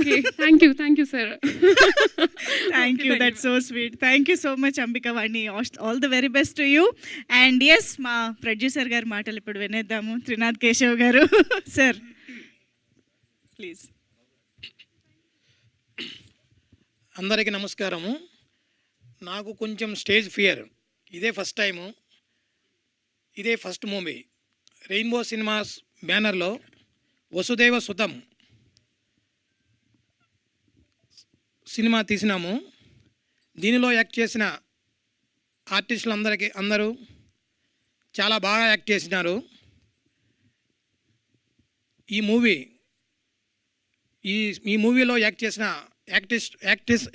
Okay. Thank you sir. Thank you, that's so sweet. Thank you so much Ambika Vani. All the very best to you. And yes, మా producer గారి మాటలు ఇప్పుడు వినేద్దాము. త్రినాథ్ కేశవ్ గారు sir please. అందరికీ నమస్కారము. నాకు కొంచెం స్టేజ్ ఫియర్. ఇదే ఫస్ట్ టైము, ఇదే ఫస్ట్ మూవీ. రెయిన్బో సినిమాస్ బ్యానర్లో వసుదేవ సుతం సినిమా తీసినాము. దీనిలో యాక్ట్ చేసిన ఆర్టిస్టులు అందరూ చాలా బాగా యాక్ట్ చేసినారు. ఈ మూవీలో యాక్ట్ చేసిన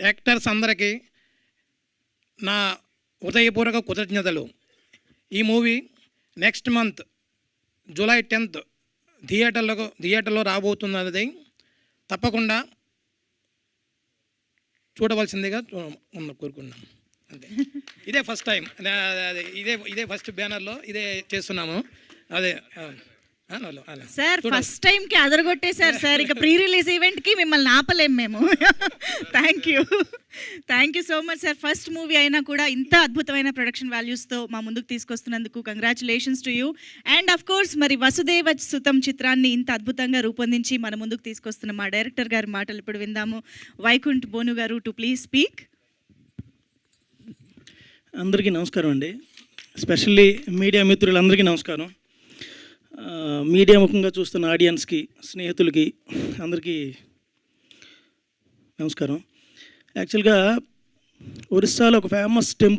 యాక్టర్స్ అందరికీ నా హృదయపూర్వక కృతజ్ఞతలు. ఈ movie next month July 10th థియేటర్లో రాబోతున్నది. తప్పకుండా చూడవలసిందిగా కోరుకున్నాం. అంతే. ఇదే ఫస్ట్ టైం, ఇదే ఫస్ట్ బ్యానర్లో ఇదే చేస్తున్నాము. అదే సార్ ఫస్ట్ టైం కి అదరగొట్టేశారు సార్. ఇక ప్రీ రిలీజ్ ఈవెంట్ కి మిమ్మల్ని ఆపలేం మేము. Thank you so much sir. First movie అయినా కూడా ఇంత అద్భుతమైన ప్రొడక్షన్ వాల్యూస్తో మా ముందుకు తీసుకొస్తున్నందుకు congratulations to you. And of course మరి వసుదేవ సుతం చిత్రాన్ని ఇంత అద్భుతంగా రూపొందించి మన ముందుకు తీసుకొస్తున్న మా డైరెక్టర్ గారి మాటలు ఇప్పుడు విందాము. వైకుంఠ్ బోను గారు టు ప్లీజ్ స్పీక్. అందరికీ నమస్కారం అండి. ఎస్పెషల్లీ మీడియా మిత్రులందరికీ నమస్కారం. మీడియా ముఖంగా చూస్తున్న ఆడియన్స్కి, స్నేహితులకి అందరికీ నమస్కారం. యాక్చువల్గా ఒరిస్సాలో ఒక ఫేమస్ టెంపుల్